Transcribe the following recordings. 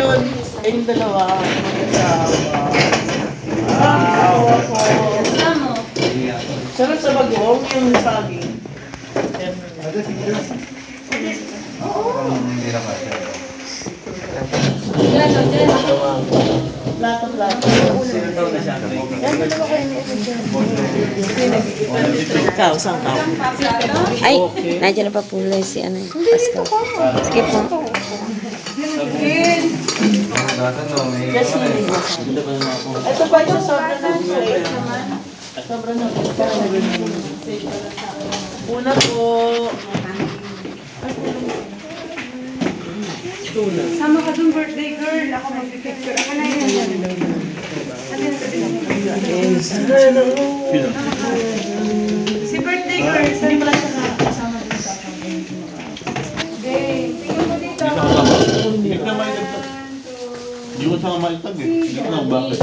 Yun, kayong dalawa, mag-asawa. Ako. Sarap sa bagong yung saging. Lato. Ikaw, saan ka? Ay, nandiyan na pa po si ano, Pascal. Sige po. Ito ba yung sobra na plate naman? Sobra na plate. Una po. Tuna. Sama ka dun birthday girl. Ako mag-picture. Ako na yun. Si birthday girl. Hindi mo lang siya kasama dun sa akin. Tingnan mo dito. Hindi ka maitag. Hindi ko siya maitag eh. Hindi ko lang bakit.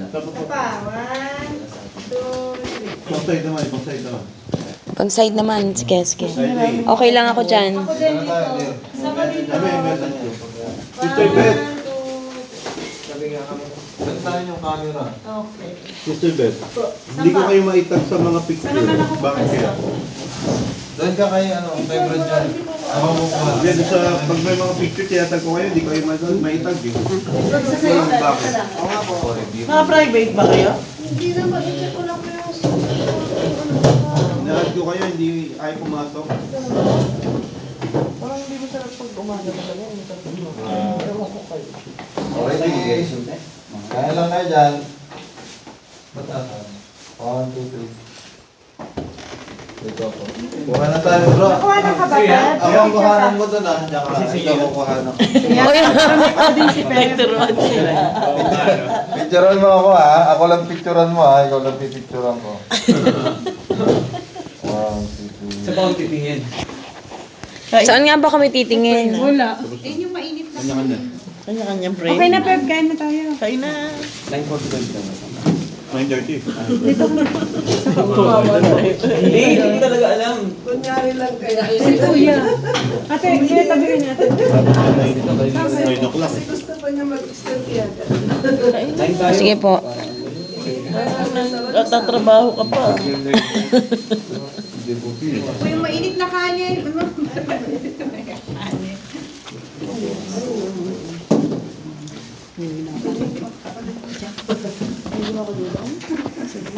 Ito pa. 1, 2, 3. Pang-side naman, pang-side naman. Pang side naman, sige. Okay lang ako dyan. Ako din dito. Sama dito. Sister Beth. 1, 2. Gantahan yung camera. Okay. Sister Beth, hindi ko kayo maitag sa mga picture. Bakit kaya? Doon ka kayo, favorite dyan. Ako mo kuha. Yan sa pag may mga picture, tiyatag ko kayo, hindi ko kayo maitag eh. Bakit? Mga private ba kayo? Hindi naman. I-check ko lang po yung Nahad ko kayo, hindi ayaw pumasok. Parang hindi masarap pag umaga na kanya. Ewan ko kayo. Okay, sige. Kaya lang kayo dyan. Ba't natin? 1, 2, 3. Dito ako. Kuha na tayo, bro. Nakuha na ka ba, Dad? Ako ang kuhanan mo doon ah. Diyan ka. Ikaw ang kuhanan. Picturean sila. Picturean mo ako ha. Ako lang picturean mo ha. Ikaw lang pipicturean ko. 1, 2, 3. Sa pang titingin. Saan nga ba kami titingin? Wala. Yun yung mainit na. Kanya-kanyang break. Okay na, Pep. Kain na tayo. Kain na. 9:45 naman. 9:30. Hindi ko talaga alam. Si Kuya. Ate, kaya tabi ka niya. 9 o'clock. Sige po. Tatrabaho ka pa. Yung mainit na kanin.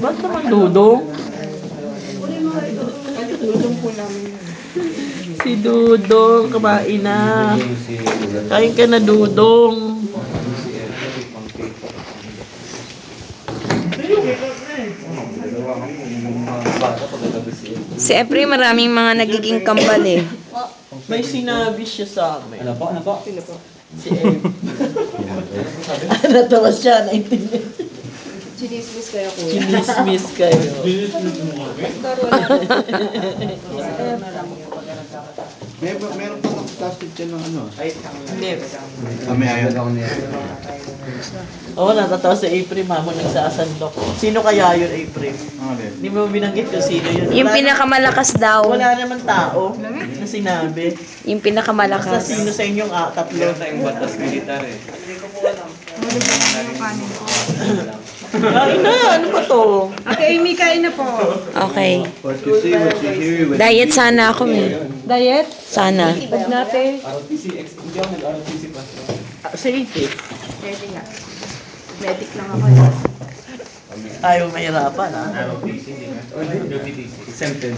Ba't naman dudong? Si Dudong, kumain na. Kain ka na, Dudong. Si Efren, maraming mga nagiging kambal eh. May sinabi siya sa amin. Ano po? Si Eve. Natawa siya, naintindihan. Chinismis kayo, Kuya. Chinismis kayo. Meron pa ng plastic dyan ng ano? Hindi. Kami ayaw. Oo, natatawa si April, mamo nagsasandok. Sino kaya yun, April? Hindi mo binanggit kung sino yun. Yung pinakamalakas daw. Wala naman tao na sinabi. Yung Basta pinakamalakas. sino sa inyong tatlo? Tayong batas militar eh. Kain na, ano ba to? Ate Amy, kain na po. Okay. What you see, what you hear, what Diet sana ako eh. Diet? Sana. Pag natin. ROTC, hindi ako nag-ROTC pa. Safety. Pwede nga. Medic lang ako. Ayaw mahirapan, ha? ROTC, exempted.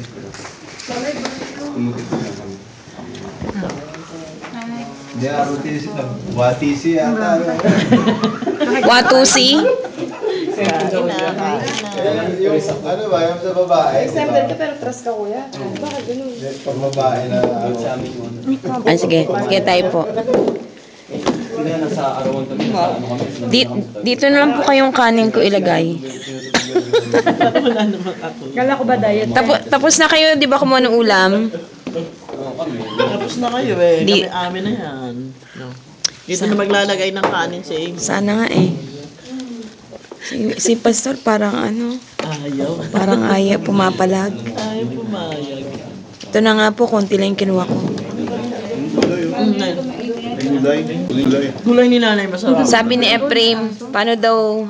Umutit na kami. Hindi ROTC na. WATC yata. Watusi? Kain na, kain na. Yung, ano ba, yung sa babae? Exempted ka pero trust ka, Kuya. Bakit ganun? Pag babae na ano. Sa amin yun. Ah, sige. Sige tayo po. Sila nasa arawan kami, sa ano kami. Dito na lang po kayong kanin ko ilagay. Wala naman ako. Kala ko ba diet? Tapos na kayo, di ba kumuha ng ulam? Oo kami. Tapos na kayo eh. Di- Kami amin na yan. No. Dito na maglalagay ng kanin si Amy. Sana nga eh. Si Pastor parang ano, Ayaw. parang ayaw pumapalag. Ayaw pumayag. Ito na nga po, konti lang yung kinuha ko. Gulay. Gulay. Gulay ni nanay masarap. Sabi ni Ephraim, paano daw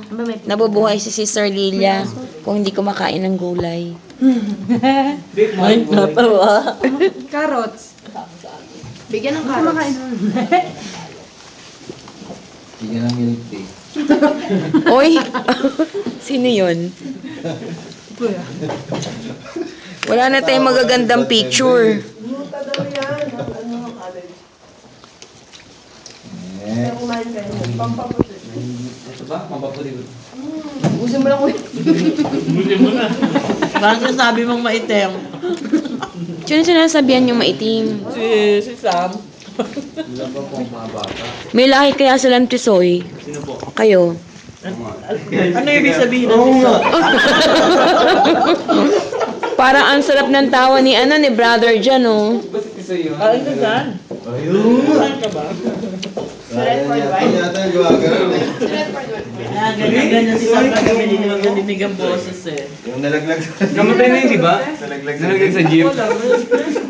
nabubuhay si Sister Lilia kung hindi kumakain ng gulay? Ay, natawa. Carrots. Bigyan ng carrots. Kumakain nun. Bigyan ng milk tea. Oy! Sino yun? Wala na tayong magagandang picture. Eh, Ito ba? Mapaputi ba? Bakit sabi mong maitim? Sino sinasabihan yung maitim? Si Sam. Ilan ba po ang mga bata? May lahi kaya silang tisoy? Sino po? Kayo? Ano ibig sabihin ng sisa? Parang ang sarap ng tawa ni ni brother dyan, oh. Ba't isa yun? Ano dyan? Saan ka ba? yata yung gumagano eh. Ah, ganyan si Sam pag kami hindi magdinig ang boses eh. Yung nalaglag sa... Namatay na yun, di ba? Nalaglag sa... Nalaglag sa jeep.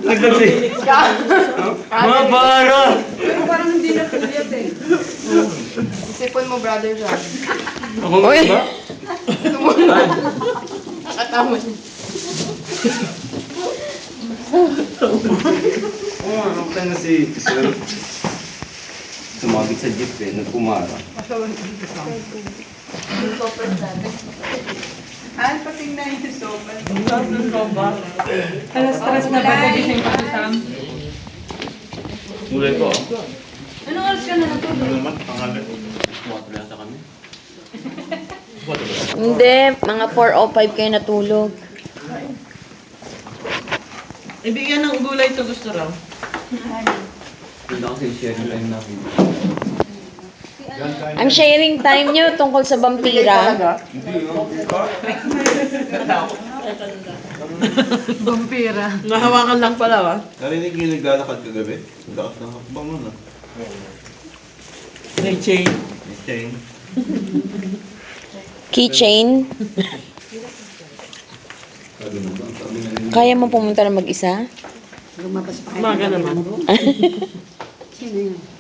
Nalaglag sa... Mga para! Pero parang hindi na puliyat eh. Isipon mo, brother siya. Ako Uy! ba? Nakatama niya. Oo, namatay na si Sir. Sumabit sa jeep eh, nagpumara. Al, pating na yung sopa. Saan ka ba? Alas-alas na ba nagising pa si Sam? Mulay po. Anong oras ka na natulog? Ano naman, pangalan. Water yata kami. Hindi, mga 4:05 kayo natulog. Ibigyan ng gulay to gusto raw. Hindi na kasi sharing time namin. Ang sharing time nyo tungkol sa vampira. Vampira. Nahawakan lang pala ba? Narinig yung naglalakad kagabi? Ang lakas ng hakbang nun ah. May chain. May chain. Keychain. Kaya mo pumunta na mag-isa? Umaga naman. Sino yun?